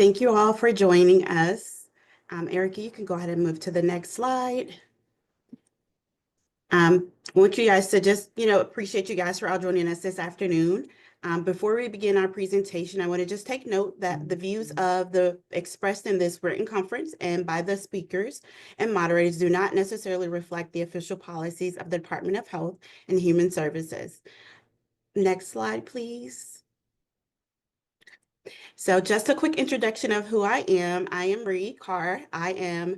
Thank you all for joining us. Erica, you can go ahead and move to the next slide. I want you guys to just, appreciate you guys for all joining us this afternoon. Before we begin our presentation, I want to just take note that the views of the expressed in this written conference and by the speakers and moderators do not necessarily reflect the official policies of the Department of Health and Human Services. Next slide, please. So just a quick introduction of who I am. I am Bree Carr. I am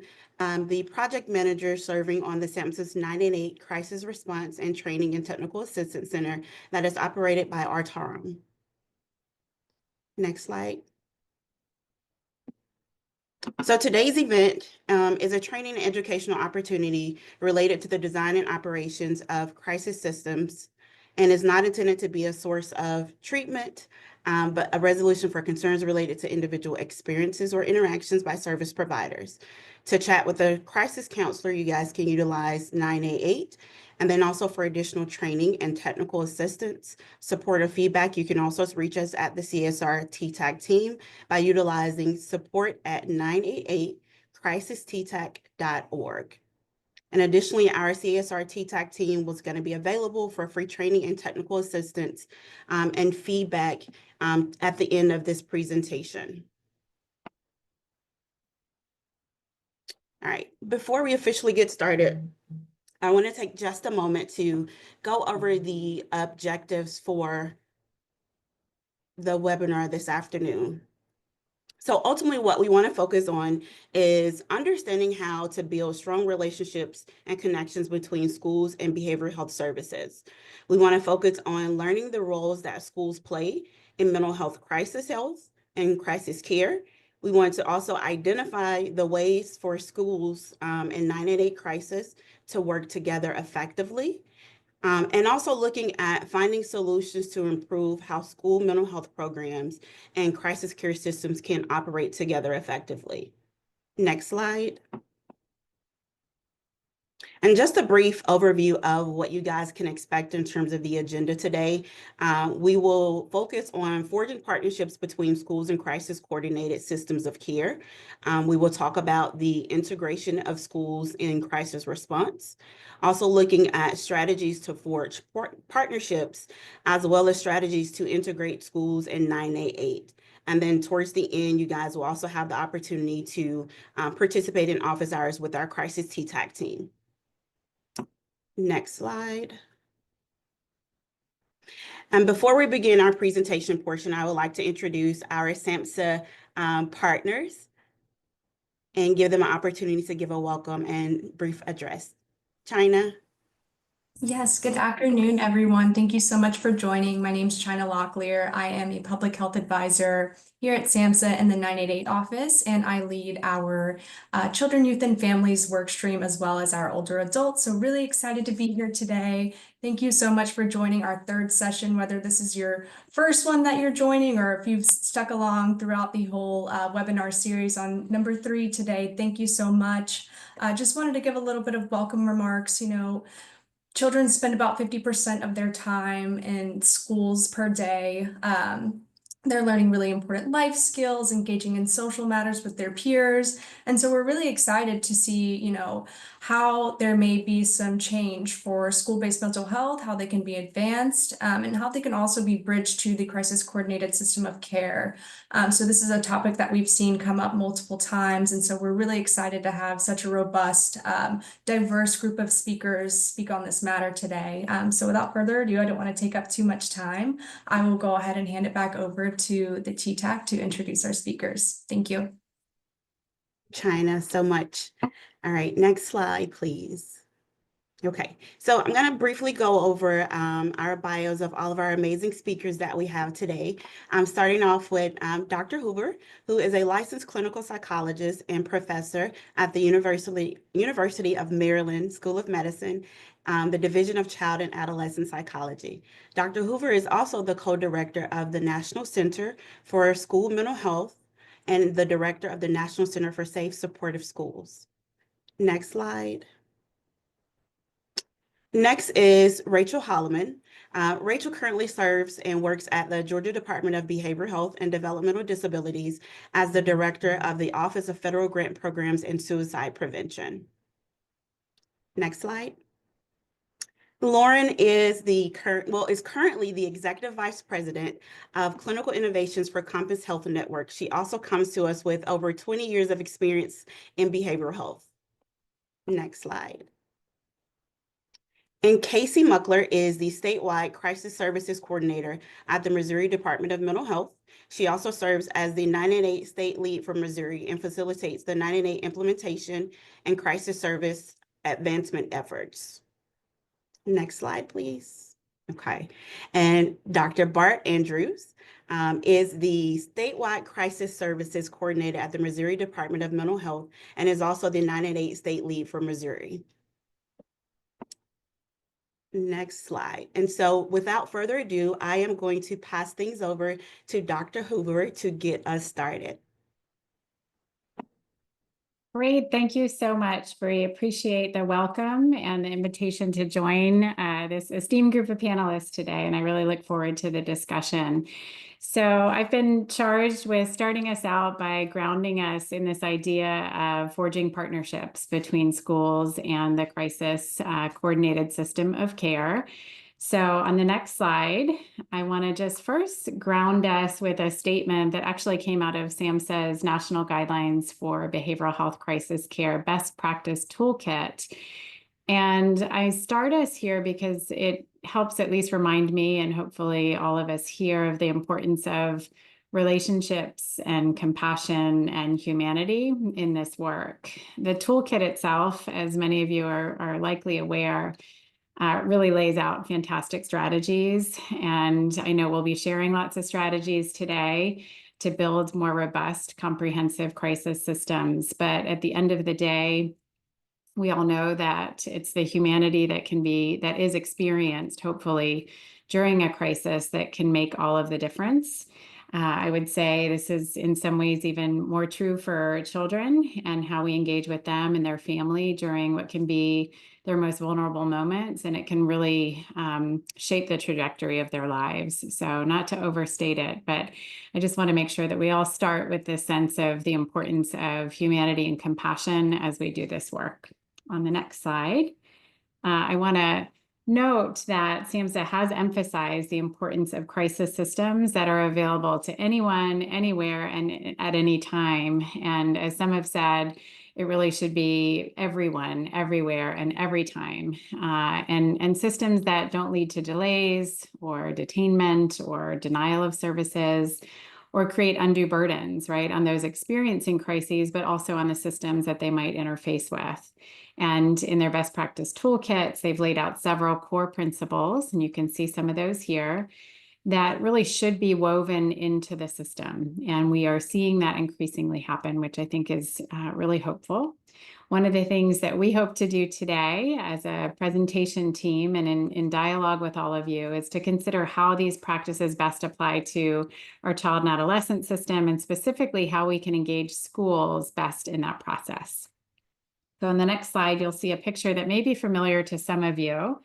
the project manager serving on the SAMHSA's 988 Crisis Response and Training and Technical Assistance Center that is operated by RTARM. Next slide. So today's event is a training and educational opportunity related to the design and operations of crisis systems and is not intended to be a source of treatment, but a resolution for concerns related to individual experiences or interactions by service providers. To chat with a crisis counselor, you guys can utilize 988. And then also for additional training and technical assistance, support or feedback, you can also reach us at the CSR-TTAC team by utilizing support@988crisisttac.org. And additionally, our CSR-TTAC team was going to be available for free training and technical assistance and feedback at the end of this presentation. All right, before we officially get started, I want to take just a moment to go over the objectives for the webinar this afternoon. So ultimately, what we want to focus on is understanding how to build strong relationships and connections between schools and behavioral health services. We want to focus on learning the roles that schools play in mental health crisis health and crisis care. We want to also identify the ways for schools in 988 crisis to work together effectively. And also looking at finding solutions to improve how school mental health programs and crisis care systems can operate together effectively. Next slide. And just a brief overview of what you guys can expect in terms of the agenda today. We will focus on forging partnerships between schools and crisis coordinated systems of care. We will talk about the integration of schools in crisis response. Also looking at strategies to forge partnerships, as well as strategies to integrate schools in 988. And then towards the end, you guys will also have the opportunity to participate in office hours with our crisis TTAC team. Next slide. And before we begin our presentation portion, I would like to introduce our SAMHSA partners and give them an opportunity to give a welcome and brief address. China. Yes, good afternoon, everyone. Thank you so much for joining. My name is China Locklear. I am a public health advisor here at SAMHSA in the 988 office, and I lead our children, youth, and families work stream as well as our older adults. So really excited to be here today. Thank you so much for joining our third session, whether this is your first one that you're joining or if you've stuck along throughout the whole webinar series on number 3 today. Thank you so much. Just wanted to give a little bit of welcome remarks. Children spend about 50% of their time in schools per day. They're learning really important life skills, engaging in social matters with their peers. And so we're really excited to see, how there may be some change for school-based mental health, how they can be advanced, and how they can also be bridged to the crisis coordinated system of care. So this is a topic that we've seen come up multiple times. And so we're really excited to have such a robust, diverse group of speakers speak on this matter today. So without further ado, I don't want to take up too much time. I will go ahead and hand it back over to the TTAC to introduce our speakers. Thank you. China, so much. All right, next slide, please. Okay, so I'm going to briefly go over our bios of all of our amazing speakers that we have today. I'm starting off with Dr. Hoover, who is a licensed clinical psychologist and professor at the University of Maryland School of Medicine, the Division of Child and Adolescent Psychology. Dr. Hoover is also the co-director of the National Center for School Mental Health and the director of the National Center for Safe Supportive Schools. Next slide. Next is Rachel Holloman. Rachel currently serves and works at the Georgia Department of Behavioral Health and Developmental Disabilities as the Director of the Office of Federal Grant Programs and Suicide Prevention. Next slide. Lauren is currently the Executive Vice President of Clinical Innovations for Compass Health Network. She also comes to us with over 20 years of experience in behavioral health. Next slide. And Casey Muckler is the statewide crisis services coordinator at the Missouri Department of Mental Health. She also serves as the 988 state lead for Missouri and facilitates the 988 implementation and crisis service advancement efforts. Next slide, please. Okay. And Dr. Bart Andrews is the statewide crisis services coordinator at the Missouri Department of Mental Health and is also the 988 state lead for Missouri. Next slide. And so without further ado, I am going to pass things over to Dr. Hoover to get us started. Great. Thank you so much, Bree. Appreciate the welcome and the invitation to join this esteemed group of panelists today, and I really look forward to the discussion. So I've been charged with starting us out by grounding us in this idea of forging partnerships between schools and the crisis coordinated system of care. So on the next slide, I want to just first ground us with a statement that actually came out of SAMHSA's National Guidelines for Behavioral Health Crisis Care Best Practice Toolkit. And I start us here because it helps at least remind me, and hopefully all of us here, of the importance of relationships and compassion and humanity in this work. The toolkit itself, as many of you are likely aware, really lays out fantastic strategies. And I know we'll be sharing lots of strategies today to build more robust, comprehensive crisis systems. But at the end of the day, we all know that it's the humanity that is experienced, hopefully, during a crisis that can make all of the difference. I would say this is in some ways even more true for children and how we engage with them and their family during what can be their most vulnerable moments, and it can really shape the trajectory of their lives. So not to overstate it, but I just want to make sure that we all start with this sense of the importance of humanity and compassion as we do this work. On the next slide, I want to note that SAMHSA has emphasized the importance of crisis systems that are available to anyone, anywhere, and at any time. And as some have said, it really should be everyone, everywhere, and every time. And systems that don't lead to delays or detainment or denial of services or create undue burdens, right, on those experiencing crises, but also on the systems that they might interface with. And in their best practice toolkits, they've laid out several core principles, and you can see some of those here, that really should be woven into the system. And we are seeing that increasingly happen, which I think is really hopeful. One of the things that we hope to do today as a presentation team and in dialogue with all of you is to consider how these practices best apply to our child and adolescent system, and specifically how we can engage schools best in that process. So on the next slide, you'll see a picture that may be familiar to some of you.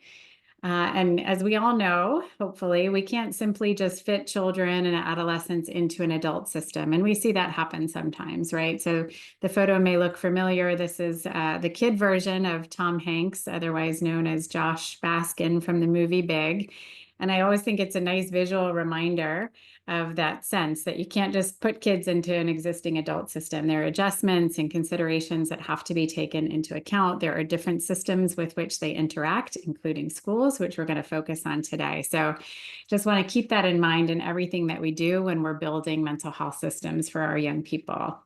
And as we all know, hopefully, we can't simply just fit children and adolescents into an adult system. And we see that happen sometimes, right? So the photo may look familiar. This is the kid version of Tom Hanks, otherwise known as Josh Baskin from the movie Big. And I always think it's a nice visual reminder of that sense that you can't just put kids into an existing adult system. There are adjustments and considerations that have to be taken into account. There are different systems with which they interact, including schools, which we're going to focus on today. So just want to keep that in mind in everything that we do when we're building mental health systems for our young people.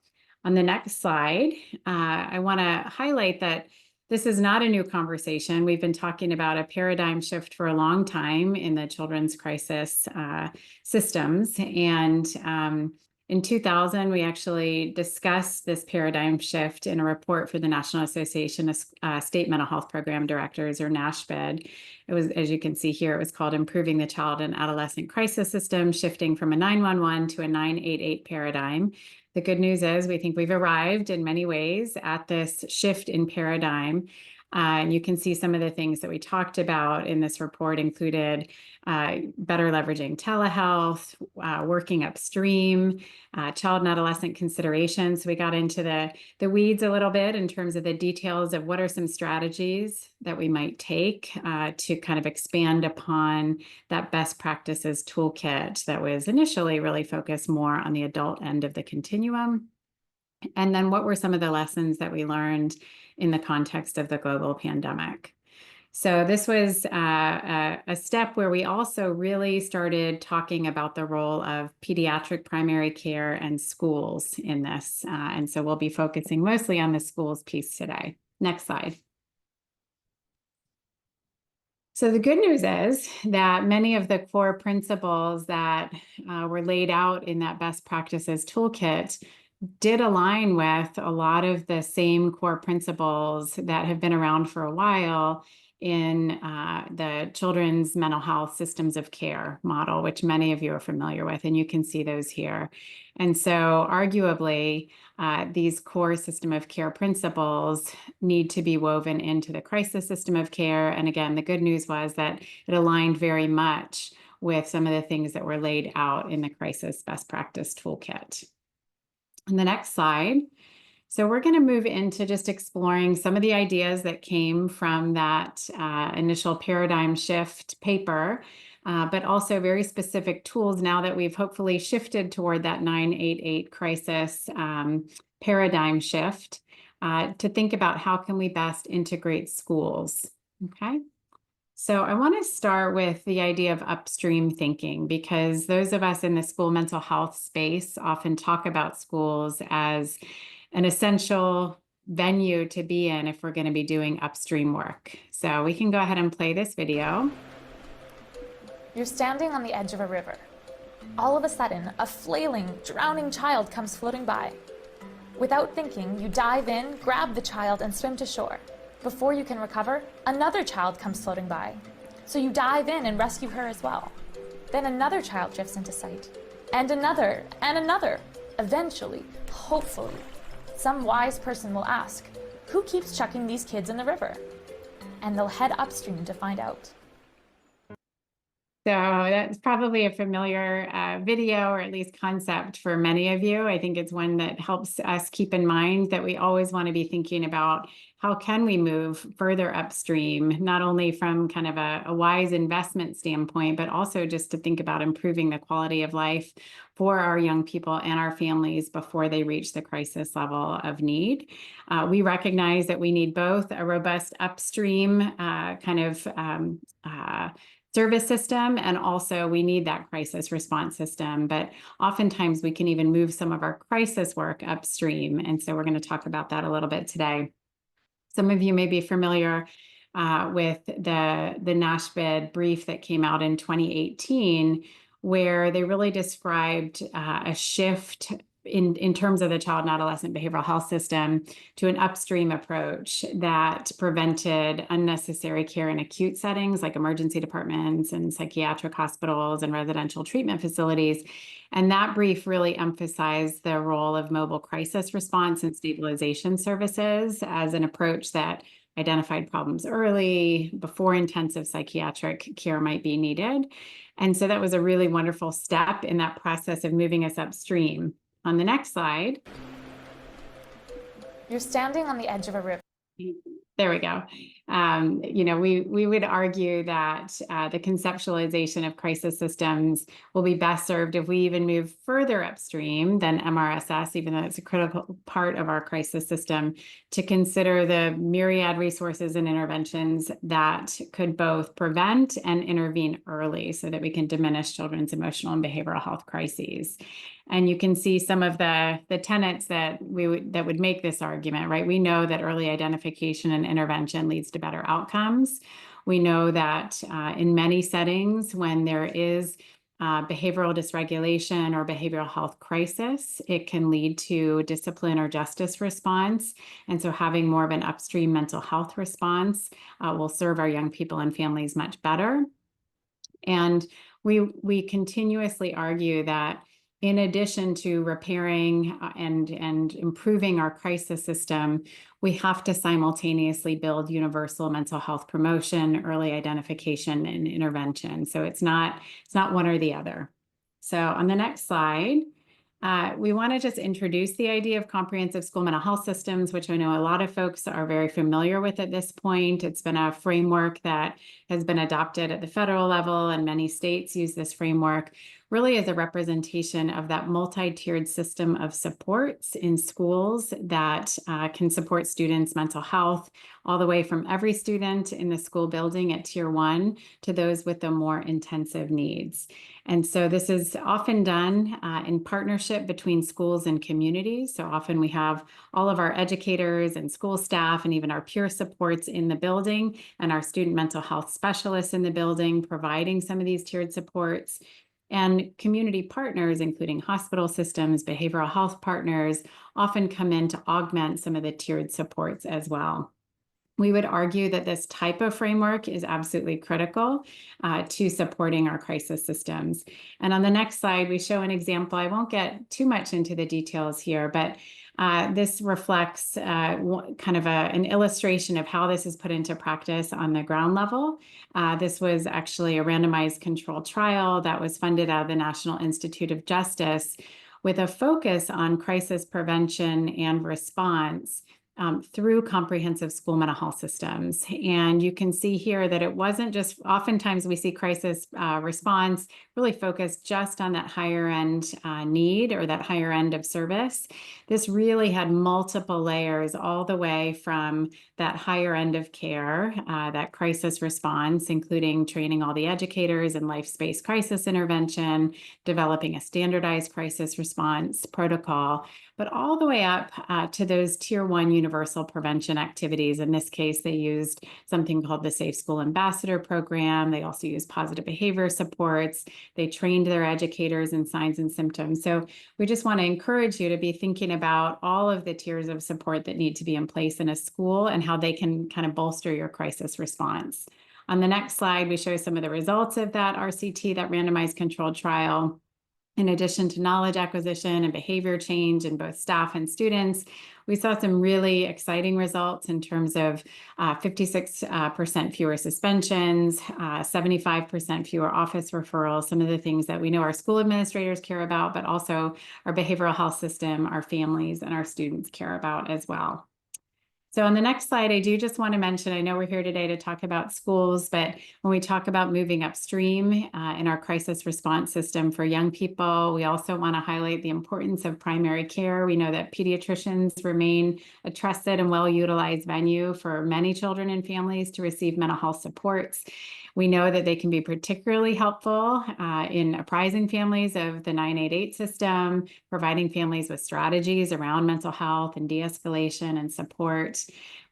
On the next slide, I want to highlight that this is not a new conversation. We've been talking about a paradigm shift for a long time in the children's crisis systems. And in 2000, we actually discussed this paradigm shift in a report for the National Association of State Mental Health Program Directors, or NASHPD. It was, as you can see here, it was called Improving the Child and Adolescent Crisis System, shifting from a 911 to a 988 paradigm. The good news is we think we've arrived in many ways at this shift in paradigm. And you can see some of the things that we talked about in this report included better leveraging telehealth, working upstream, child and adolescent considerations. So we got into the weeds a little bit in terms of the details of what are some strategies that we might take to kind of expand upon that best practices toolkit that was initially really focused more on the adult end of the continuum. And then what were some of the lessons that we learned in the context of the global pandemic? So this was a step where we also really started talking about the role of pediatric primary care and schools in this. And so we'll be focusing mostly on the schools piece today. Next slide. So the good news is that many of the core principles that were laid out in that best practices toolkit did align with a lot of the same core principles that have been around for a while in the children's mental health systems of care model, which many of you are familiar with, and you can see those here. And so arguably, these core system of care principles need to be woven into the crisis system of care. And again, the good news was that it aligned very much with some of the things that were laid out in the crisis best practice toolkit. On the next slide. So we're going to move into just exploring some of the ideas that came from that initial paradigm shift paper, but also very specific tools now that we've hopefully shifted toward that 988 crisis paradigm shift to think about how can we best integrate schools, okay? So I want to start with the idea of upstream thinking, because those of us in the school mental health space often talk about schools as an essential venue to be in if we're going to be doing upstream work. So we can go ahead and play this video. You're standing on the edge of a river. All of a sudden, a flailing, drowning child comes floating by. Without thinking, you dive in, grab the child, and swim to shore. Before you can recover, another child comes floating by. So you dive in and rescue her as well. Then another child drifts into sight. And another, and another. Eventually, hopefully, some wise person will ask, who keeps chucking these kids in the river? And they'll head upstream to find out. So that's probably a familiar video, or at least concept for many of you. I think it's one that helps us keep in mind that we always want to be thinking about how can we move further upstream, not only from kind of a wise investment standpoint, but also just to think about improving the quality of life for our young people and our families before they reach the crisis level of need. We recognize that we need both a robust upstream service system, and also we need that crisis response system. But oftentimes we can even move some of our crisis work upstream. And so we're going to talk about that a little bit today. Some of you may be familiar with the NASHBID brief that came out in 2018, where they really described a shift in terms of the child and adolescent behavioral health system to an upstream approach that prevented unnecessary care in acute settings like emergency departments and psychiatric hospitals and residential treatment facilities. And that brief really emphasized the role of mobile crisis response and stabilization services as an approach that identified problems early before intensive psychiatric care might be needed. And so that was a really wonderful step in that process of moving us upstream. On the next slide. You're standing on the edge of a river. There we go. We would argue that the conceptualization of crisis systems will be best served if we even move further upstream than MRSS, even though it's a critical part of our crisis system, to consider the myriad resources and interventions that could both prevent and intervene early so that we can diminish children's emotional and behavioral health crises. And you can see some of the tenets that would make this argument, right? We know that early identification and intervention leads to better outcomes. We know that in many settings, when there is behavioral dysregulation or behavioral health crisis, it can lead to discipline or justice response. And so having more of an upstream mental health response will serve our young people and families much better. And we continuously argue that in addition to repairing and improving our crisis system, we have to simultaneously build universal mental health promotion, early identification, and intervention. So it's not one or the other. So on the next slide, we want to just introduce the idea of comprehensive school mental health systems, which I know a lot of folks are very familiar with at this point. It's been a framework that has been adopted at the federal level, and many states use this framework really as a representation of that multi-tiered system of supports in schools that can support students' mental health, all the way from every student in the school building at Tier 1 to those with the more intensive needs. And so this is often done in partnership between schools and communities. So often we have all of our educators and school staff and even our peer supports in the building, and our student mental health specialists in the building providing some of these tiered supports. And community partners, including hospital systems, behavioral health partners, often come in to augment some of the tiered supports as well. We would argue that this type of framework is absolutely critical to supporting our crisis systems. And on the next slide, we show an example. I won't get too much into the details here, but this reflects kind of an illustration of how this is put into practice on the ground level. This was actually a randomized controlled trial that was funded out of the National Institute of Justice with a focus on crisis prevention and response through comprehensive school mental health systems. And you can see here that it wasn't just, oftentimes we see crisis response really focused just on that higher end need or that higher end of service. This really had multiple layers all the way from that higher end of care, that crisis response, including training all the educators in life-space crisis intervention, developing a standardized crisis response protocol, but all the way up to those Tier 1 universal prevention activities. In this case, they used something called the Safe School Ambassador Program. They also used positive behavior supports. They trained their educators in signs and symptoms. So we just want to encourage you to be thinking about all of the tiers of support that need to be in place in a school and how they can kind of bolster your crisis response. On the next slide, we show some of the results of that RCT, that randomized controlled trial. In addition to knowledge acquisition and behavior change in both staff and students, we saw some really exciting results in terms of 56% fewer suspensions, 75% fewer office referrals, some of the things that we know our school administrators care about, but also our behavioral health system, our families, and our students care about as well. So on the next slide, I do just want to mention, I know we're here today to talk about schools, but when we talk about moving upstream in our crisis response system for young people, we also want to highlight the importance of primary care. We know that pediatricians remain a trusted and well-utilized venue for many children and families to receive mental health supports. We know that they can be particularly helpful in apprising families of the 988 system, providing families with strategies around mental health and de-escalation and support.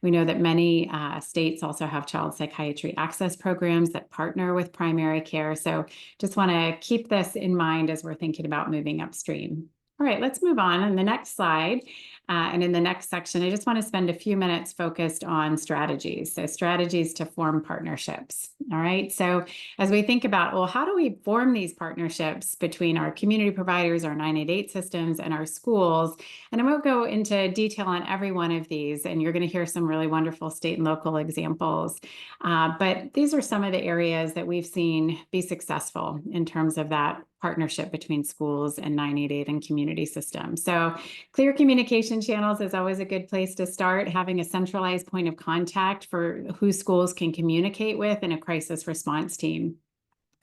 We know that many states also have child psychiatry access programs that partner with primary care. So just want to keep this in mind as we're thinking about moving upstream. All right, let's move on. On the next slide, and in the next section, I just want to spend a few minutes focused on strategies. So strategies to form partnerships. All right, so as we think about, well, how do we form these partnerships between our community providers, our 988 systems, and our schools? And I won't go into detail on every one of these, and you're going to hear some really wonderful state and local examples. But these are some of the areas that we've seen be successful in terms of that partnership between schools and 988 and community systems. So clear communication channels is always a good place to start, having a centralized point of contact for who schools can communicate with in a crisis response team.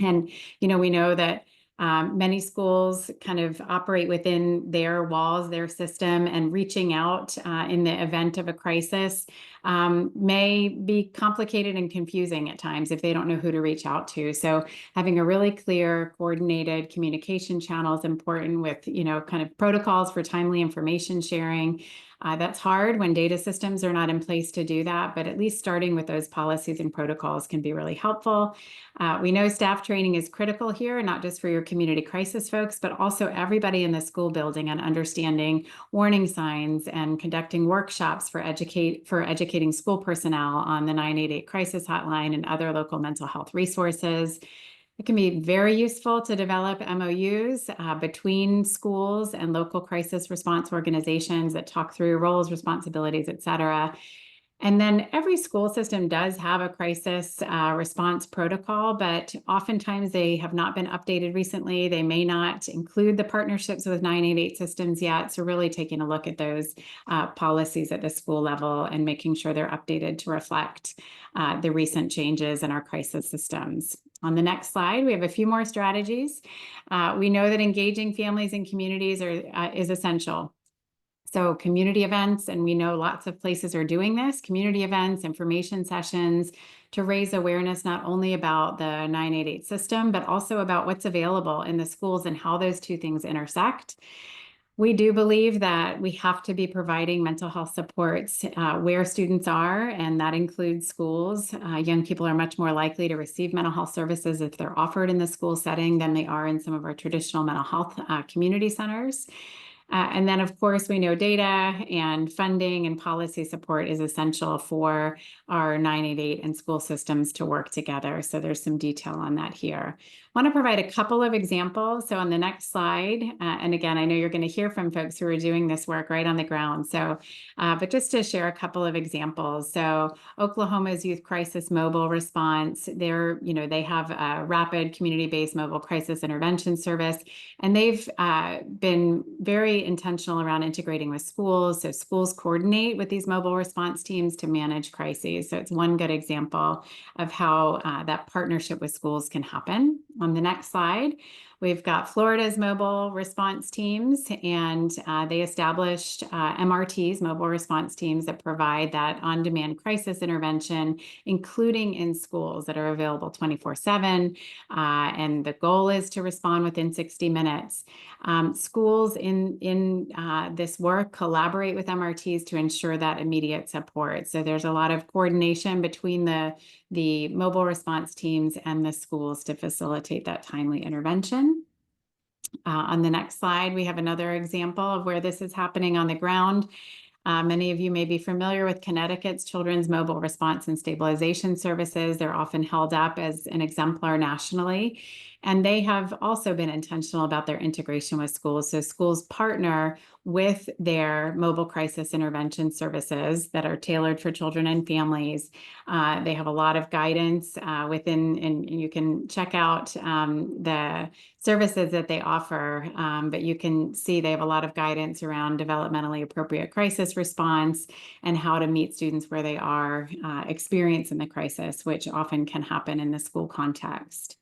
And, you know, we know that many schools kind of operate within their walls, their system, and reaching out in the event of a crisis may be complicated and confusing at times if they don't know who to reach out to. So having a really clear, coordinated communication channel is important with, you know, kind of protocols for timely information sharing. That's hard when data systems are not in place to do that, but at least starting with those policies and protocols can be really helpful. We know staff training is critical here, not just for your community crisis folks, but also everybody in the school building on understanding warning signs and conducting workshops for educating school personnel on the 988 crisis hotline and other local mental health resources. It can be very useful to develop MOUs between schools and local crisis response organizations that talk through roles, responsibilities, et cetera. And then every school system does have a crisis response protocol, but oftentimes they have not been updated recently. They may not include the partnerships with 988 systems yet. So really taking a look at those policies at the school level and making sure they're updated to reflect the recent changes in our crisis systems. On the next slide, we have a few more strategies. We know that engaging families and communities is essential. So community events, and we know lots of places are doing this, community events, information sessions to raise awareness not only about the 988 system, but also about what's available in the schools and how those two things intersect. We do believe that we have to be providing mental health supports where students are, and that includes schools. Young people are much more likely to receive mental health services if they're offered in the school setting than they are in some of our traditional mental health community centers. And then, of course, we know data and funding and policy support is essential for our 988 and school systems to work together. So there's some detail on that here. I want to provide a couple of examples. So on the next slide, and again, I know you're going to hear from folks who are doing this work right on the ground. So, but just to share a couple of examples. So Oklahoma's Youth Crisis Mobile Response, they have a rapid community-based mobile crisis intervention service, and they've been very intentional around integrating with schools. So schools coordinate with these mobile response teams to manage crises. So it's one good example of how that partnership with schools can happen. On the next slide, we've got Florida's mobile response teams, and they established MRTs, mobile response teams, that provide that on-demand crisis intervention, including in schools, that are available 24/7. And the goal is to respond within 60 minutes. Schools in this work collaborate with MRTs to ensure that immediate support. So there's a lot of coordination between the mobile response teams and the schools to facilitate that timely intervention. On the next slide, we have another example of where this is happening on the ground. Many of you may be familiar with Connecticut's Children's Mobile Response and Stabilization Services. They're often held up as an exemplar nationally, and they have also been intentional about their integration with schools. So schools partner with their mobile crisis intervention services that are tailored for children and families. They have a lot of guidance within, and you can check out the services that they offer, but you can see they have a lot of guidance around developmentally appropriate crisis response and how to meet students where they are experiencing the crisis, which often can happen in the school context.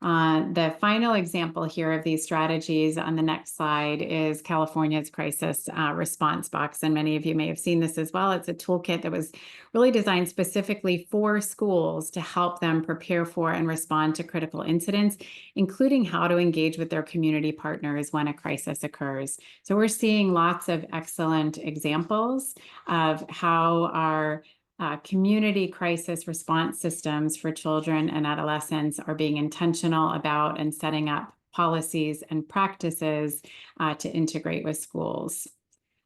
The final example here of these strategies on the next slide is California's crisis response box. And many of you may have seen this as well. It's a toolkit that was really designed specifically for schools to help them prepare for and respond to critical incidents, including how to engage with their community partners when a crisis occurs. So we're seeing lots of excellent examples of how our community crisis response systems for children and adolescents are being intentional about and setting up policies and practices to integrate with schools.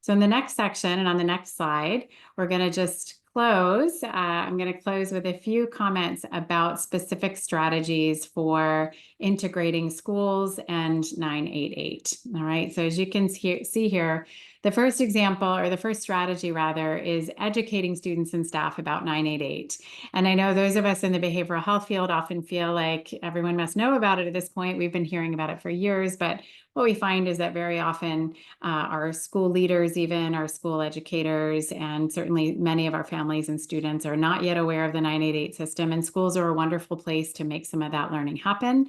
So in the next section and on the next slide, we're going to just close. I'm going to close with a few comments about specific strategies for integrating schools and 988. All right, so as you can see here, the first example, or the first strategy rather, is educating students and staff about 988. And I know those of us in the behavioral health field often feel like everyone must know about it at this point. We've been hearing about it for years, but what we find is that very often our school leaders, even our school educators, and certainly many of our families and students are not yet aware of the 988 system, and schools are a wonderful place to make some of that learning happen.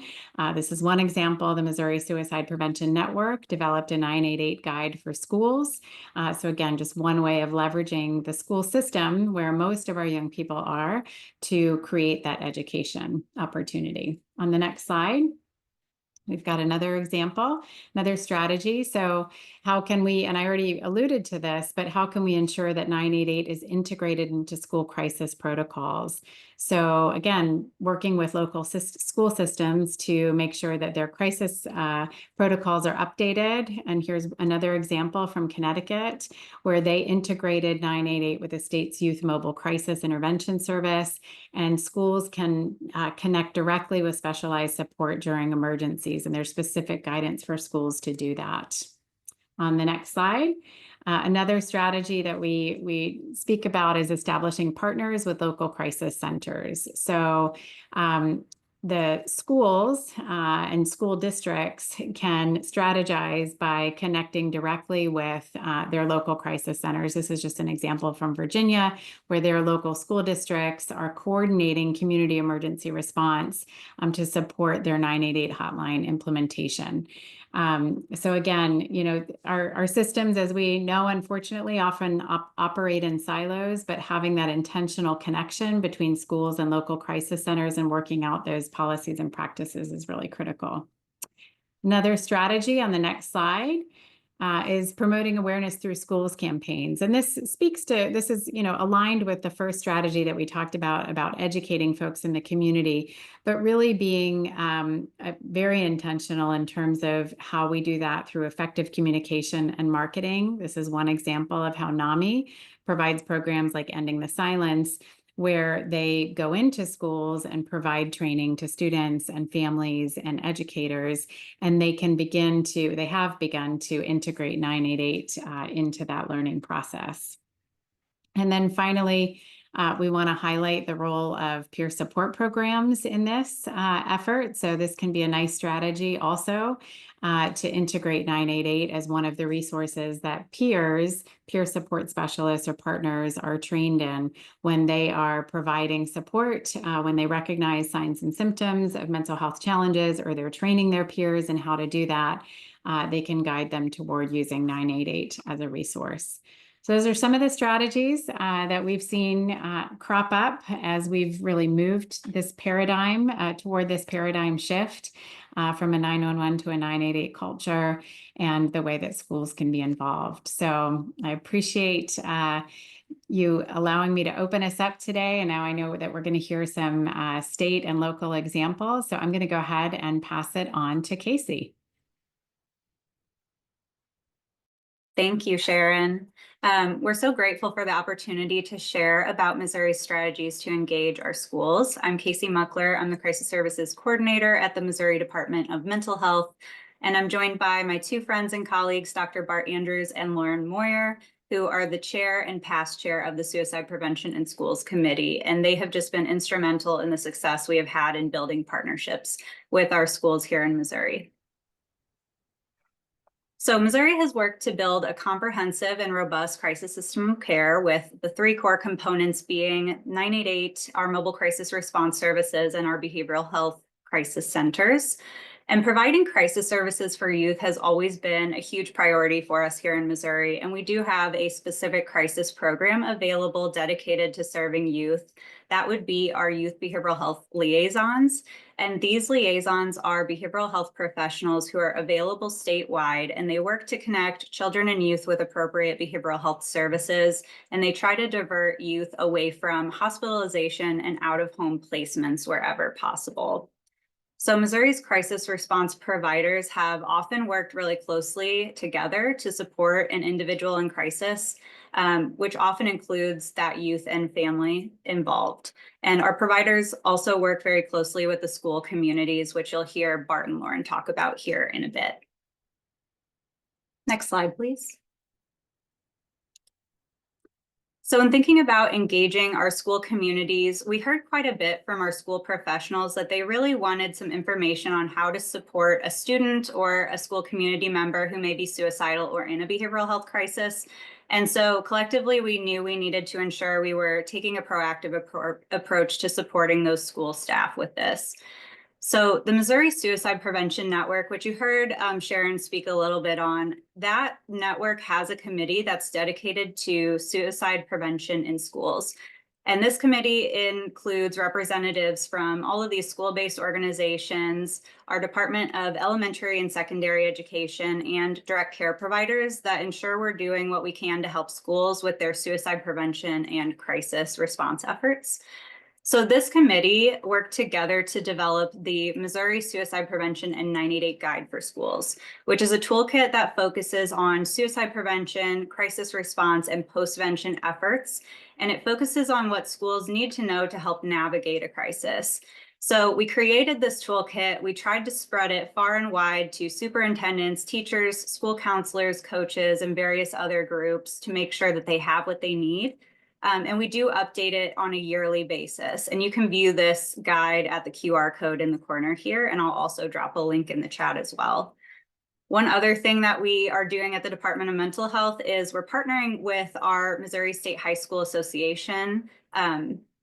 This is one example. The Missouri Suicide Prevention Network developed a 988 guide for schools. So again, just one way of leveraging the school system where most of our young people are to create that education opportunity. On the next slide, we've got another example, another strategy. So how can we, and I already alluded to this, but how can we ensure that 988 is integrated into school crisis protocols? So again, working with local school systems to make sure that their crisis protocols are updated. And here's another example from Connecticut, where they integrated 988 with the state's Youth Mobile Crisis Intervention Service, and schools can connect directly with specialized support during emergencies, and there's specific guidance for schools to do that. On the next slide, another strategy that we speak about is establishing partners with local crisis centers. So the schools and school districts can strategize by connecting directly with their local crisis centers. This is just an example from Virginia, where their local school districts are coordinating community emergency response to support their 988 hotline implementation. So again, you know, our systems, as we know, unfortunately, often operate in silos, but having that intentional connection between schools and local crisis centers and working out those policies and practices is really critical. Another strategy on the next slide is promoting awareness through schools campaigns. And this is, you know, aligned with the first strategy that we talked about educating folks in the community, but really being very intentional in terms of how we do that through effective communication and marketing. This is one example of how NAMI provides programs like Ending the Silence, where they go into schools and provide training to students and families and educators, and they have begun to integrate 988 into that learning process. And then finally, we want to highlight the role of peer support programs in this effort. So this can be a nice strategy also to integrate 988 as one of the resources that peer support specialists or partners are trained in when they are providing support, when they recognize signs and symptoms of mental health challenges, or they're training their peers in how to do that. They can guide them toward using 988 as a resource. So those are some of the strategies that we've seen crop up as we've really moved this paradigm toward this paradigm shift from a 911 to a 988 culture, and the way that schools can be involved. So I appreciate you allowing me to open us up today. And now I know that we're going to hear some state and local examples. So I'm going to go ahead and pass it on to Casey. Thank you, Sharon. We're so grateful for the opportunity to share about Missouri's strategies to engage our schools. I'm Casey Muckler. I'm the Crisis Services Coordinator at the Missouri Department of Mental Health, and I'm joined by my two friends and colleagues, Dr. Bart Andrews and Lauren Moyer, who are the chair and past chair of the Suicide Prevention in Schools Committee, and they have just been instrumental in the success we have had in building partnerships with our schools here in Missouri. So Missouri has worked to build a comprehensive and robust crisis system of care, with the three core components being 988, our mobile crisis response services, and our behavioral health crisis centers. And providing crisis services for youth has always been a huge priority for us here in Missouri. And we do have a specific crisis program available dedicated to serving youth. That would be our youth behavioral health liaisons. And these liaisons are behavioral health professionals who are available statewide, and they work to connect children and youth with appropriate behavioral health services. And they try to divert youth away from hospitalization and out-of-home placements wherever possible. So Missouri's crisis response providers have often worked really closely together to support an individual in crisis, which often includes that youth and family involved. And our providers also work very closely with the school communities, which you'll hear Bart and Lauren talk about here in a bit. Next slide, please. So in thinking about engaging our school communities, we heard quite a bit from our school professionals that they really wanted some information on how to support a student or a school community member who may be suicidal or in a behavioral health crisis. And so collectively, we knew we needed to ensure we were taking a proactive approach to supporting those school staff with this. So the Missouri Suicide Prevention Network, which you heard Sharon speak a little bit on, that network has a committee that's dedicated to suicide prevention in schools. And this committee includes representatives from all of these school-based organizations, our Department of Elementary and Secondary Education, and direct care providers that ensure we're doing what we can to help schools with their suicide prevention and crisis response efforts. So this committee worked together to develop the Missouri Suicide Prevention and 988 Guide for Schools, which is a toolkit that focuses on suicide prevention, crisis response, and postvention efforts. And it focuses on what schools need to know to help navigate a crisis. So we created this toolkit. We tried to spread it far and wide to superintendents, teachers, school counselors, coaches, and various other groups to make sure that they have what they need. And we do update it on a yearly basis. And you can view this guide at the QR code in the corner here, and I'll also drop a link in the chat as well. One other thing that we are doing at the Department of Mental Health is we're partnering with our Missouri State High School Association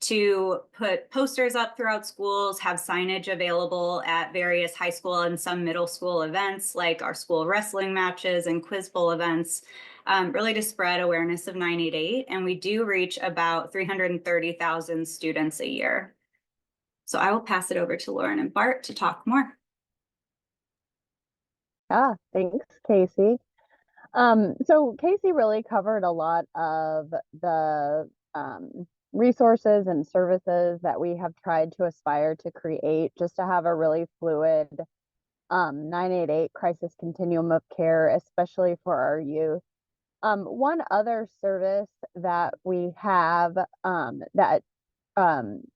to put posters up throughout schools, have signage available at various high school and some middle school events like our school wrestling matches and quiz bowl events, really to spread awareness of 988. And we do reach about 330,000 students a year. So I will pass it over to Lauren and Bart to talk more. Thanks, Casey. So Casey really covered a lot of the resources and services that we have tried to aspire to create just to have a really fluid 988 crisis continuum of care, especially for our youth. One other service that we have that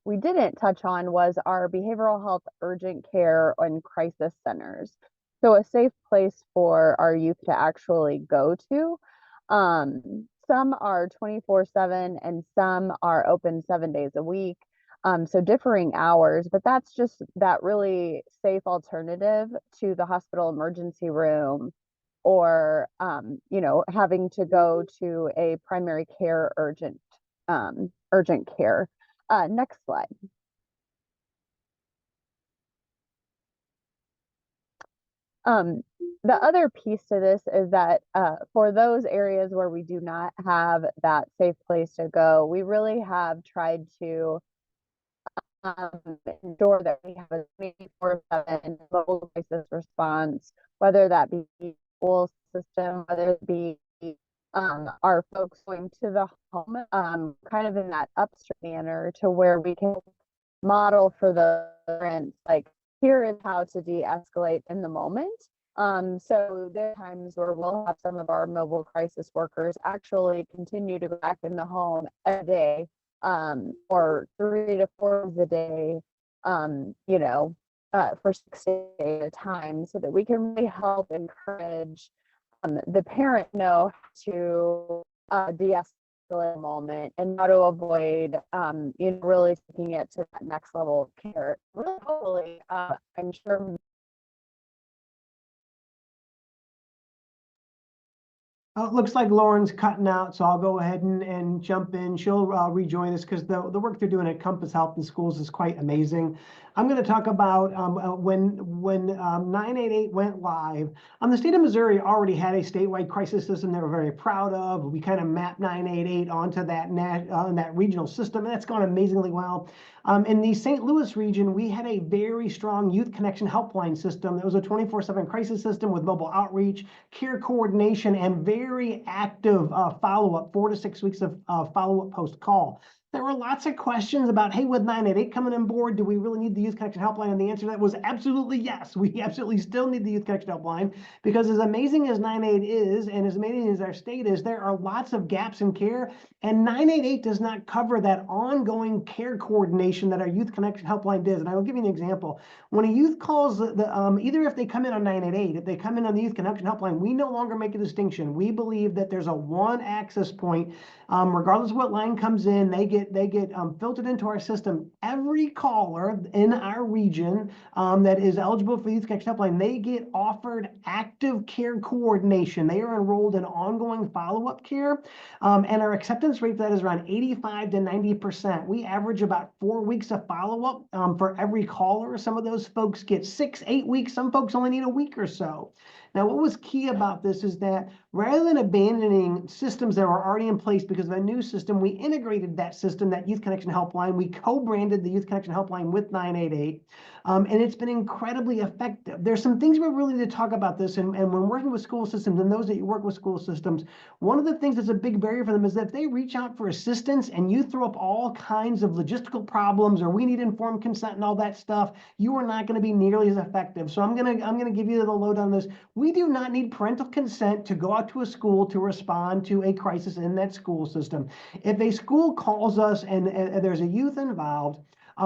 we didn't touch on was our behavioral health urgent care and crisis centers. So a safe place for our youth to actually go to. Some are 24/7 and some are open 7 days a week. So differing hours, but that's just that really safe alternative to the hospital emergency room or, having to go to a primary care urgent care. Next slide. The other piece to this is that for those areas where we do not have that safe place to go, we really have tried to ensure that we have a 24/7 mobile crisis response, whether that be school system, whether it be our folks going to the home, kind of in that upstream manner to where we can model for the parents, like, here is how to de-escalate in the moment. So there are times where we'll have some of our mobile crisis workers actually continue to go back in the home every day, or 3 to 4 times a day, for 6 days at a time, so that we can really help encourage the parent know how to de-escalate the moment and how to avoid, really taking it to that next level of care. Really, hopefully, I'm sure. It looks like Lauren's cutting out, so I'll go ahead and jump in. She'll rejoin us because the work they're doing at Compass Health in Schools is quite amazing. I'm going to talk about when 988 went live. The state of Missouri already had a statewide crisis system they were very proud of. We kind of mapped 988 onto that regional system, and that's gone amazingly well. In the St. Louis region, we had a very strong Youth Connection helpline system. That was a 24/7 crisis system with mobile outreach, care coordination, and very active follow-up, 4 to 6 weeks of follow-up post-call. There were lots of questions about, hey, with 988 coming on board, do we really need the Youth Connection helpline? And the answer to that was absolutely yes. We absolutely still need the Youth Connection helpline, because as amazing as 988 is, and as amazing as our state is, there are lots of gaps in care, and 988 does not cover that ongoing care coordination that our Youth Connection helpline does. And I will give you an example. When a youth calls either if they come in on 988, if they come in on the Youth Connection helpline, we no longer make a distinction. We believe that there's a one access point, regardless of what line comes in, they get filtered into our system. Every caller in our region that is eligible for the Youth Connection helpline, they get offered active care coordination. They are enrolled in ongoing follow-up care, and our acceptance rate for that is around 85 to 90%. We average about 4 weeks of follow-up for every caller. Some of those folks get 6, 8 weeks. Some folks only need a week or so. Now, what was key about this is that rather than abandoning systems that were already in place because of a new system, we integrated that system, that Youth Connection Helpline. We co-branded the Youth Connection Helpline with 988, and it's been incredibly effective. There's some things we really need to talk about this, and when working with school systems and those that you work with school systems, one of the things that's a big barrier for them is that if they reach out for assistance and you throw up all kinds of logistical problems, or we need informed consent and all that stuff, you are not going to be nearly as effective. So I'm gonna give you the lowdown on this. We do not need parental consent to go out to a school to respond to a crisis in that school system. If a school calls us and there's a youth involved,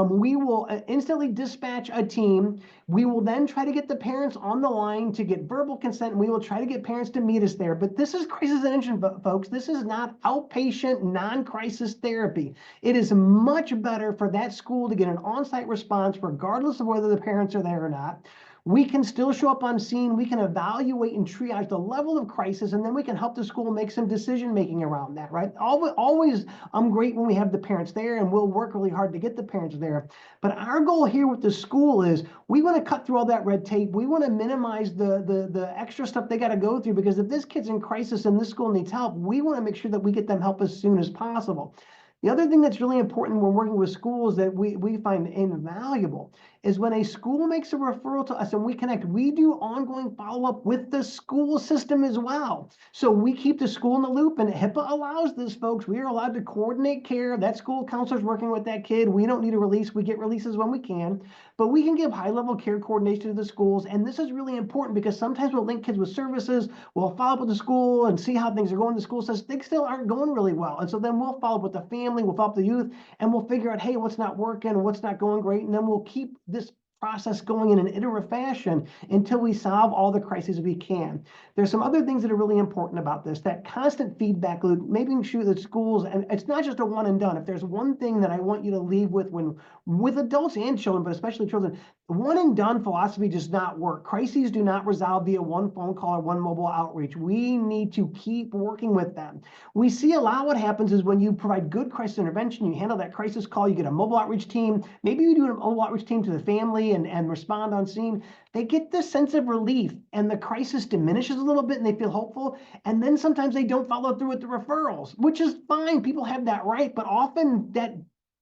we will instantly dispatch a team. We will then try to get the parents on the line to get verbal consent, and we will try to get parents to meet us there. But this is crisis intervention, folks. This is not outpatient, non-crisis therapy. It is much better for that school to get an on-site response, regardless of whether the parents are there or not. We can still show up on scene. We can evaluate and triage the level of crisis, and then we can help the school make some decision-making around that, right? Always, I'm great when we have the parents there, and we'll work really hard to get the parents there. But our goal here with the school is we want to cut through all that red tape. We want to minimize the extra stuff they got to go through, because if this kid's in crisis and this school needs help, we want to make sure that we get them help as soon as possible. The other thing that's really important when working with schools that we find invaluable is when a school makes a referral to us and we connect, we do ongoing follow-up with the school system as well. So we keep the school in the loop, and HIPAA allows this, folks. We are allowed to coordinate care. That school counselor's working with that kid. We don't need a release. We get releases when we can, but we can give high-level care coordination to the schools. And this is really important because sometimes we'll link kids with services. We'll follow up with the school and see how things are going. The school says things still aren't going really well. And so then we'll follow up with the family, we'll follow up with the youth, and we'll figure out, hey, what's not working, what's not going great. And then we'll keep this process going in an iterative fashion until we solve all the crises we can. There's some other things that are really important about this, that constant feedback loop, making sure that schools, and it's not just a one and done. If there's one thing that I want you to leave with adults and children, but especially children, one and done philosophy does not work. Crises do not resolve via one phone call or one mobile outreach. We need to keep working with them. We see a lot what happens is when you provide good crisis intervention, you handle that crisis call, you get a mobile outreach team, maybe you do a mobile outreach team to the family and respond on scene. They get this sense of relief and the crisis diminishes a little bit and they feel hopeful. And then sometimes they don't follow through with the referrals, which is fine. People have that right, but often that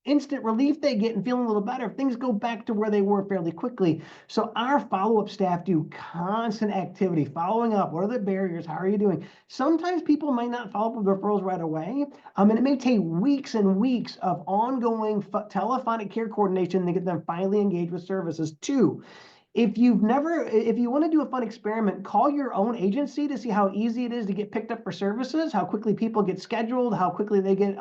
instant relief they get and feeling a little better, things go back to where they were fairly quickly. So our follow-up staff do constant activity, following up. What are the barriers? How are you doing? Sometimes people might not follow up with referrals right away. And it may take weeks and weeks of ongoing telephonic care coordination to get them finally engaged with services. Two, if you want to do a fun experiment, call your own agency to see how easy it is to get picked up for services, how quickly people get scheduled, how quickly they get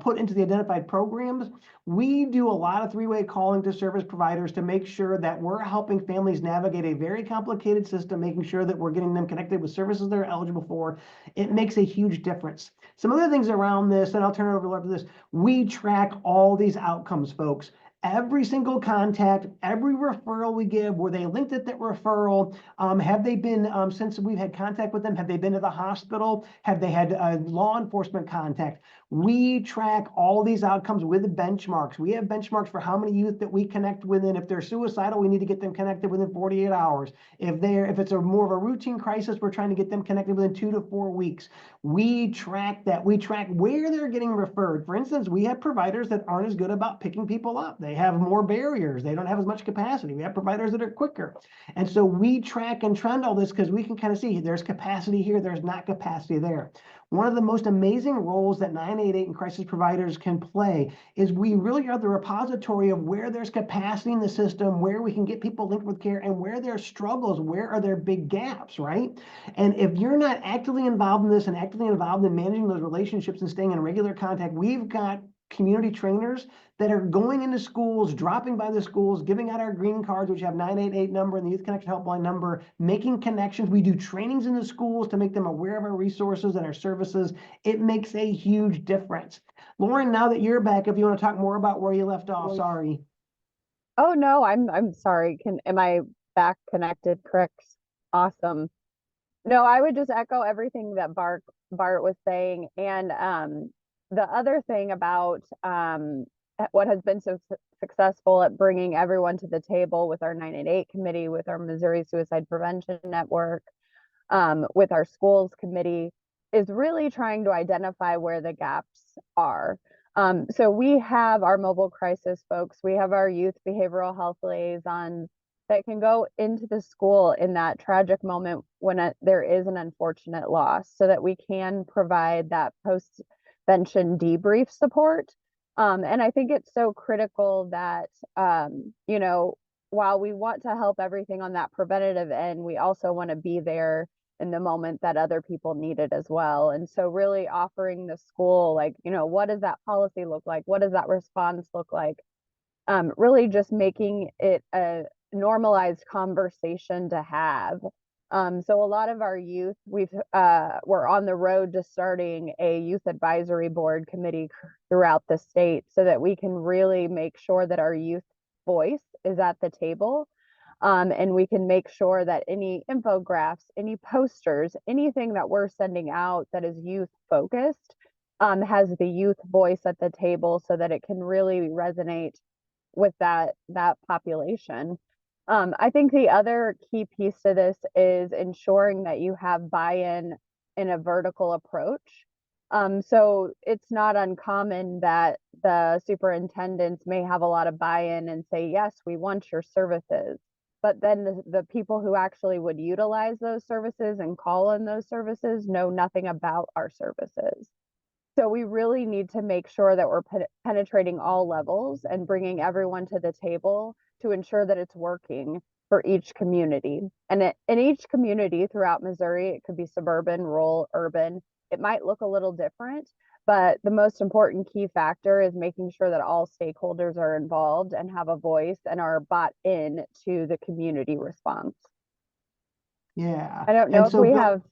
put into the identified programs. We do a lot of three-way calling to service providers to make sure that we're helping families navigate a very complicated system, making sure that we're getting them connected with services they're eligible for. It makes a huge difference. Some other things around this, and I'll turn it over to Laura for this, we track all these outcomes, folks. Every single contact, every referral we give, were they linked at that referral? Have they been, since we've had contact with them, have they been to the hospital? Have they had law enforcement contact? We track all these outcomes with benchmarks. We have benchmarks for how many youth that we connect with, and if they're suicidal, we need to get them connected within 48 hours. If it's a more of a routine crisis, we're trying to get them connected within 2 to 4 weeks. We track that. We track where they're getting referred. For instance, we have providers that aren't as good about picking people up. They have more barriers. They don't have as much capacity. We have providers that are quicker. And so we track and trend all this because we can kind of see there's capacity here, there's not capacity there. One of the most amazing roles that 988 and crisis providers can play is we really are the repository of where there's capacity in the system, where we can get people linked with care, and where there are struggles, where are there big gaps, right? And if you're not actively involved in this and actively involved in managing those relationships and staying in regular contact, we've got community trainers that are going into schools, dropping by the schools, giving out our green cards, which have 988 number and the Youth Connection Helpline number, making connections. We do trainings in the schools to make them aware of our resources and our services. It makes a huge difference. Lauren, now that you're back, if you want to talk more about where you left off, sorry. Oh no, I'm sorry. Am I back connected? Correct. Awesome. No, I would just echo everything that Bart was saying. And the other thing about what has been so successful at bringing everyone to the table with our 988 committee, with our Missouri Suicide Prevention Network, with our schools committee, is really trying to identify where the gaps are. So we have our mobile crisis folks, we have our youth behavioral health liaisons that can go into the school in that tragic moment when there is an unfortunate loss, so that we can provide that post-vention debrief support. And I think it's so critical that, you know, while we want to help everything on that preventative end, we also want to be there in the moment that other people need it as well. And so really offering the school, like, you know, what does that policy look like? What does that response look like? Really just making it a normalized conversation to have. So a lot of our youth, we're on the road to starting a youth advisory board committee throughout the state, so that we can really make sure that our youth voice is at the table. And we can make sure that any infographics, any posters, anything that we're sending out that is youth focused, has the youth voice at the table, so that it can really resonate with that population. I think the other key piece to this is ensuring that you have buy-in in a vertical approach. So it's not uncommon that the superintendents may have a lot of buy-in and say, yes, we want your services. But then the people who actually would utilize those services and call in those services know nothing about our services. So we really need to make sure that we're penetrating all levels and bringing everyone to the table to ensure that it's working for each community. And in each community throughout Missouri, it could be suburban, rural, urban. It might look a little different, but the most important key factor is making sure that all stakeholders are involved and have a voice and are bought in to the community response. Yeah. I don't know And if so we Bill, have.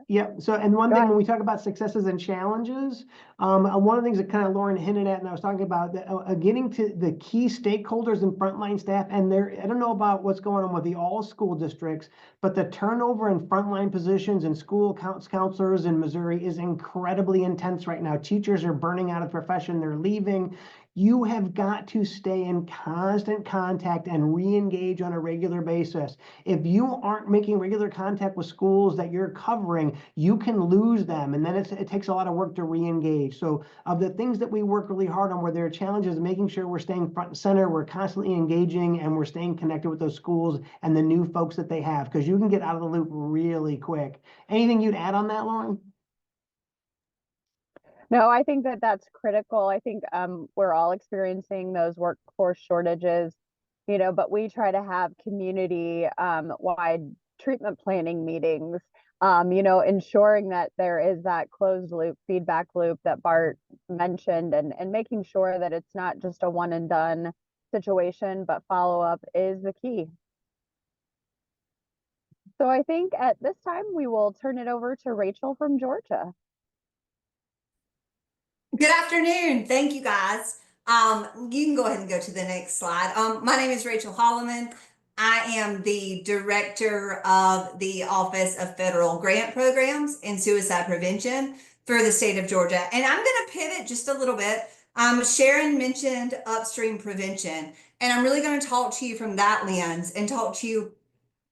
yeah. So, and one Go thing ahead. when we talk about successes and challenges, one of the things that kind of Lauren hinted at, and I was talking about, getting to the key stakeholders and frontline staff, and I don't know about what's going on with all school districts, but the turnover in frontline positions and school counselors in Missouri is incredibly intense right now. Teachers are burning out of the profession, they're leaving. You have got to stay in constant contact and re-engage on a regular basis. If you aren't making regular contact with schools that you're covering, you can lose them. And then it takes a lot of work to re-engage. So of the things that we work really hard on where there are challenges, making sure we're staying front and center, we're constantly engaging, and we're staying connected with those schools and the new folks that they have, because you can get out of the loop really quick. Anything you'd add on that, Lauren? No, I think that that's critical. I think we're all experiencing those workforce shortages, you know, but we try to have community wide treatment planning meetings, you know, ensuring that there is that closed loop feedback loop that Bart mentioned, and making sure that it's not just a one and done situation, but follow up is the key. So I think at this time we will turn it over to Rachel from Georgia. Good afternoon. Thank you, guys. You can go ahead and go to the next slide. My name is Rachel Holloman. I am the director of the Office of Federal Grant Programs and Suicide Prevention for the state of Georgia. And I'm going to pivot just a little bit. Sharon mentioned upstream prevention, and I'm really going to talk to you from that lens and talk to you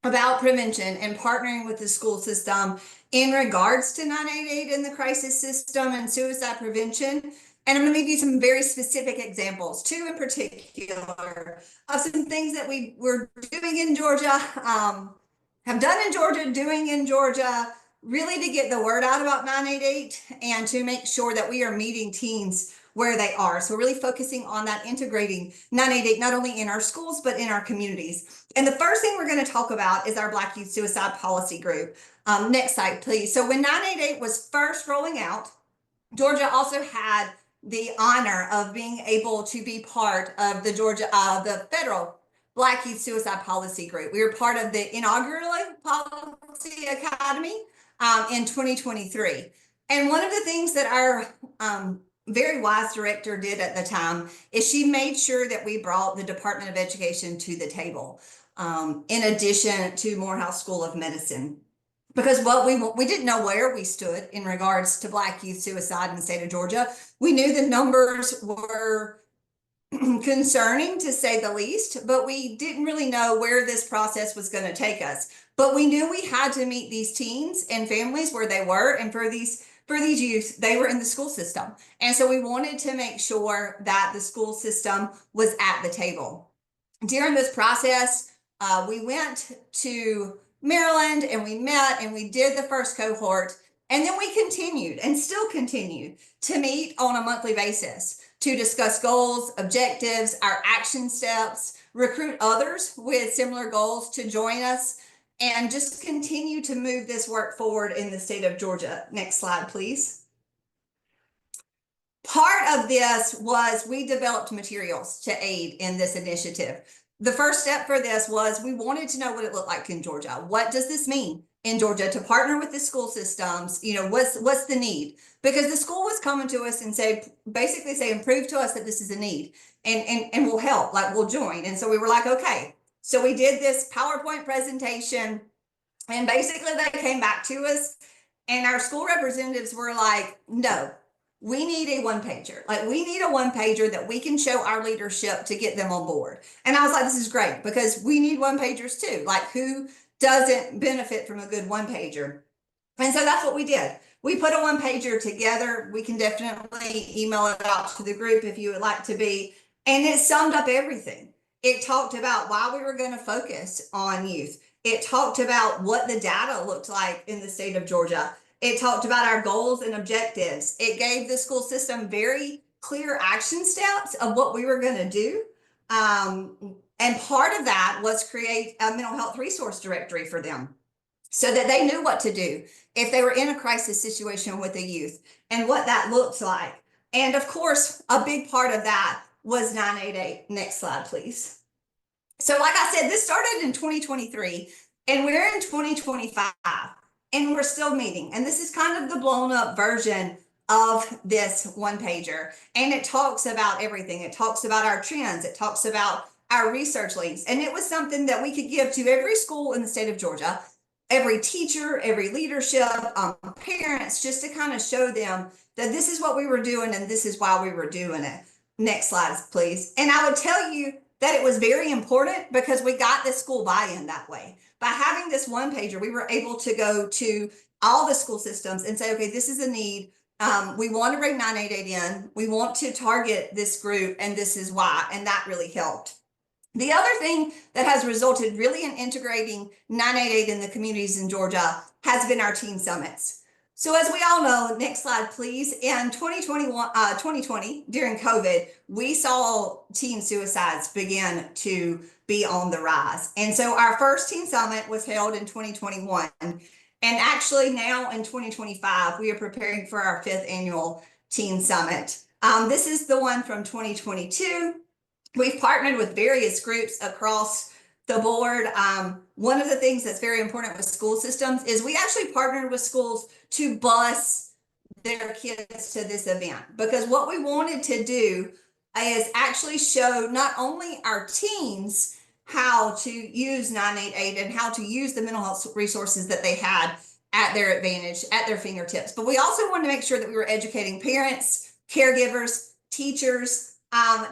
about prevention and partnering with the school system in regards to 988 in the crisis system and suicide prevention. And I'm going to give you some very specific examples, two in particular, of some things that we were doing in Georgia, have done in Georgia, doing in Georgia, really to get the word out about 988 and to make sure that we are meeting teens where they are. So really focusing on that, integrating 988 not only in our schools, but in our communities. And the first thing we're going to talk about is our Black Youth Suicide Policy Group. Next slide, please. So when 988 was first rolling out, Georgia also had the honor of being able to be part of the federal Black Youth Suicide Policy Group. We were part of the inaugural Policy Academy in 2023. And one of the things that our very wise director did at the time is she made sure that we brought the Department of Education to the table, in addition to Morehouse School of Medicine. Because we didn't know where we stood in regards to Black youth suicide in the state of Georgia. We knew the numbers were concerning to say the least, but we didn't really know where this process was going to take us. But we knew we had to meet these teens and families where they were, and for these youth, they were in the school system. And so we wanted to make sure that the school system was at the table. During this process, we went to Maryland and we met and we did the first cohort. And then we continued and still continue to meet on a monthly basis to discuss goals, objectives, our action steps, recruit others with similar goals to join us, and just continue to move this work forward in the state of Georgia. Next slide, please. Part of this was we developed materials to aid in this initiative. The first step for this was we wanted to know what it looked like in Georgia. What does this mean in Georgia to partner with the school systems? You know, what's the need? Because the school was coming to us and basically saying, prove to us that this is a need and we'll help, like we'll join. And so we were like, okay. So we did this PowerPoint presentation and basically they came back to us and our school representatives were like, no, we need a one-pager. Like we need a one-pager that we can show our leadership to get them on board. And I was like, this is great because we need one-pagers too. Like who doesn't benefit from a good one-pager? And so that's what we did. We put a one-pager together. We can definitely email it out to the group if you would like to be. And it summed up everything. It talked about why we were going to focus on youth. It talked about what the data looked like in the state of Georgia. It talked about our goals and objectives. It gave the school system very clear action steps of what we were going to do. And part of that was create a mental health resource directory for them so that they knew what to do if they were in a crisis situation with a youth and what that looked like. And of course, a big part of that was 988. Next slide, please. So like I said, this started in 2023 and we're in 2025. And we're still meeting. And this is kind of the blown up version of this one pager. And it talks about everything. It talks about our trends. It talks about our research links. And it was something that we could give to every school in the state of Georgia, every teacher, every leadership, parents, just to kind of show them that this is what we were doing and this is why we were doing it. Next slide, please. And I would tell you that it was very important because we got the school buy-in that way. By having this one pager, we were able to go to all the school systems and say, okay, this is a need. We want to bring 988 in. We want to target this group and this is why. And that really helped. The other thing that has resulted really in integrating 988 in the communities in Georgia has been our teen summits. So as we all know, next slide, please. In 2020, during COVID, we saw teen suicides begin to be on the rise. And so our first teen summit was held in 2021. And actually now in 2025, we are preparing for our 5th annual teen summit. This is the one from 2022. We've partnered with various groups across the board. One of the things that's very important with school systems is we actually partnered with schools to bus their kids to this event, because what we wanted to do is actually show not only our teens how to use 988 and how to use the mental health resources that they had at their advantage, at their fingertips, but we also wanted to make sure that we were educating parents, caregivers, teachers.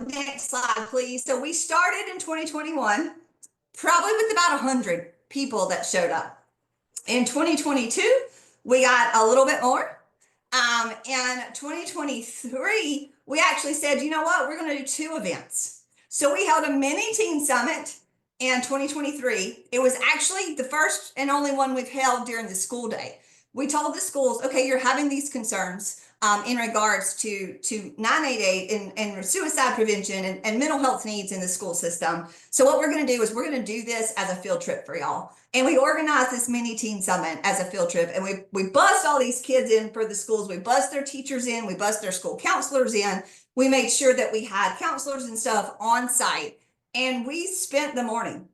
Next slide, please. So we started in 2021, probably with about 100 people that showed up. In 2022, we got a little bit more. In 2023, we actually said, you know what, we're going to do 2 events. So we held a mini teen summit in 2023. It was actually the first and only one we've held during the school day. We told the schools, okay, you're having these concerns in regards to 988 and suicide prevention and mental health needs in the school system. So what we're going to do is we're going to do this as a field trip for y'all. And we organized this mini teen summit as a field trip. And we bussed all these kids in for the schools. We bussed their teachers in. We bussed their school counselors in. We made sure that we had counselors and stuff on site. And we spent the morning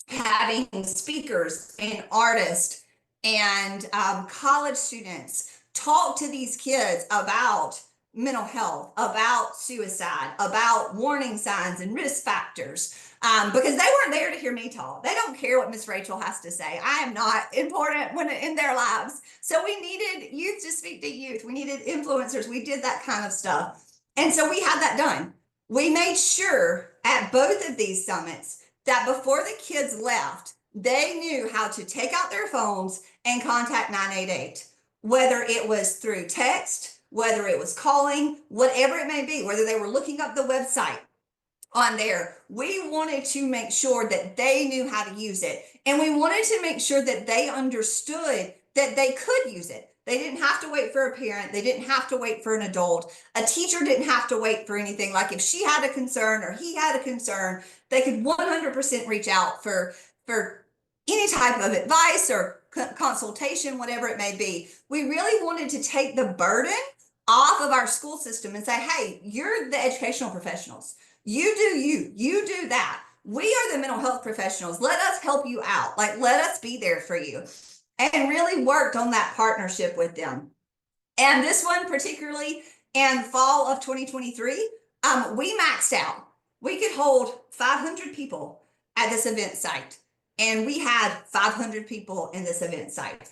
having speakers and artists and college students talk to these kids about mental health, about suicide, about warning signs and risk factors, because they weren't there to hear me talk. They don't care what Miss Rachel has to say. I am not important in their lives. So we needed youth to speak to youth. We needed influencers. We did that kind of stuff. And so we had that done. We made sure at both of these summits that before the kids left, they knew how to take out their phones and contact 988, whether it was through text, whether it was calling, whatever it may be, whether they were looking up the website on there. We wanted to make sure that they knew how to use it. And we wanted to make sure that they understood that they could use it. They didn't have to wait for a parent. They didn't have to wait for an adult. A teacher didn't have to wait for anything. Like if she had a concern or he had a concern, they could 100% reach out for any type of advice or consultation, whatever it may be. We really wanted to take the burden off of our school system and say, hey, you're the educational professionals. You do that. We are the mental health professionals. Let us help you out. Like, let us be there for you. And really worked on that partnership with them. And this one, particularly in fall of 2023, we maxed out. We could hold 500 people at this event site. And we had 500 people in this event site.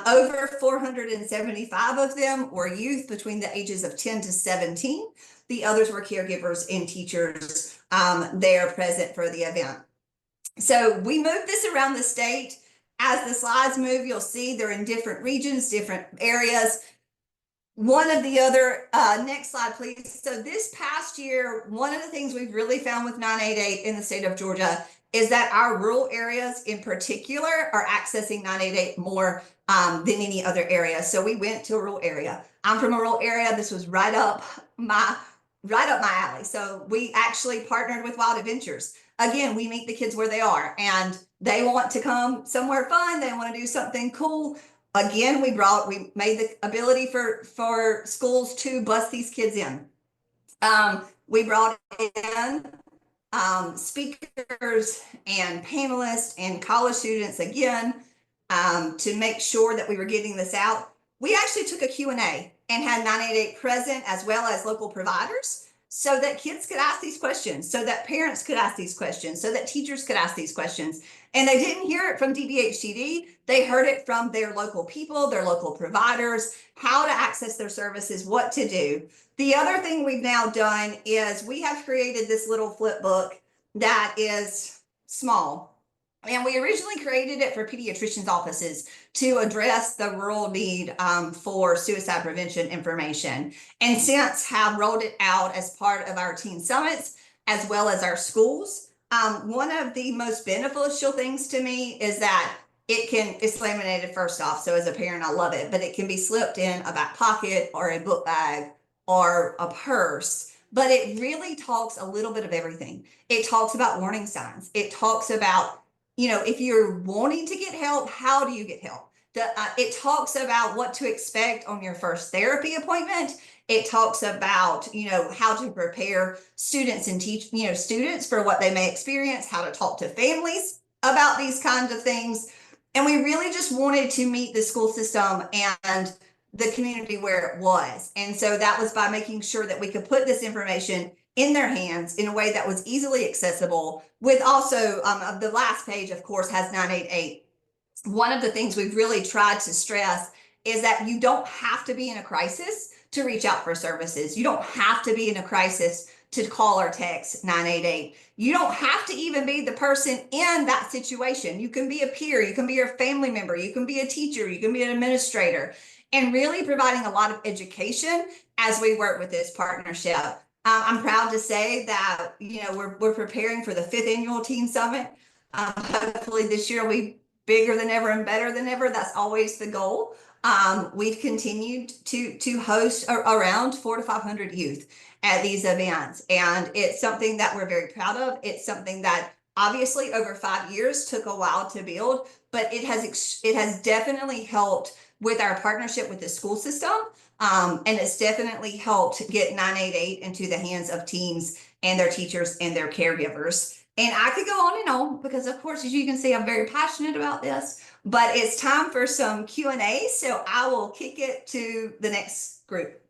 Over 475 of them were youth between the ages of 10 to 17. The others were caregivers and teachers there present for the event. So we moved this around the state. As the slides move, you'll see they're in different regions, different areas. One of the other, next slide, please. So this past year, one of the things we've really found with 988 in the state of Georgia is that our rural areas in particular are accessing 988 more than any other area. So we went to a rural area. I'm from a rural area. This was right up my alley. So we actually partnered with Wild Adventures. Again, we meet the kids where they are and they want to come somewhere fun. They want to do something cool. Again, we made the ability for schools to bus these kids in. We brought in speakers and panelists and college students again to make sure that we were getting this out. We actually took a Q&A and had 988 present as well as local providers so that kids could ask these questions, so that parents could ask these questions, so that teachers could ask these questions. And they didn't hear it from DBHTD. They heard it from their local people, their local providers, how to access their services, what to do. The other thing we've now done is we have created this little flip book that is small. And we originally created it for pediatricians' offices to address the rural need for suicide prevention information. And since have rolled it out as part of our teen summits, as well as our schools. One of the most beneficial things to me is that it's laminated first off. So as a parent, I love it, but it can be slipped in a back pocket or a book bag or a purse. But it really talks a little bit of everything. It talks about warning signs. It talks about, if you're wanting to get help, how do you get help? It talks about what to expect on your first therapy appointment. It talks about, how to prepare students and students for what they may experience, how to talk to families about these kinds of things. And we really just wanted to meet the school system and the community where it was. And so that was by making sure that we could put this information in their hands in a way that was easily accessible, with also the last page, of course, has 988. One of the things we've really tried to stress is that you don't have to be in a crisis to reach out for services. You don't have to be in a crisis to call or text 988. You don't have to even be the person in that situation. You can be a peer, you can be a family member, you can be a teacher, you can be an administrator, and really providing a lot of education as we work with this partnership. I'm proud to say that, we're preparing for the 5th annual Teen Summit. Hopefully this year will be bigger than ever and better than ever. That's always the goal. We've continued to host around 400 to 500 youth at these events. And it's something that we're very proud of. It's something that obviously over 5 years took a while to build, but it has definitely helped with our partnership with the school system. And it's definitely helped get 988 into the hands of teens and their teachers and their caregivers. And I could go on and on because, of course, as you can see, I'm very passionate about this, but it's time for some Q&A. So I will kick it to the next group.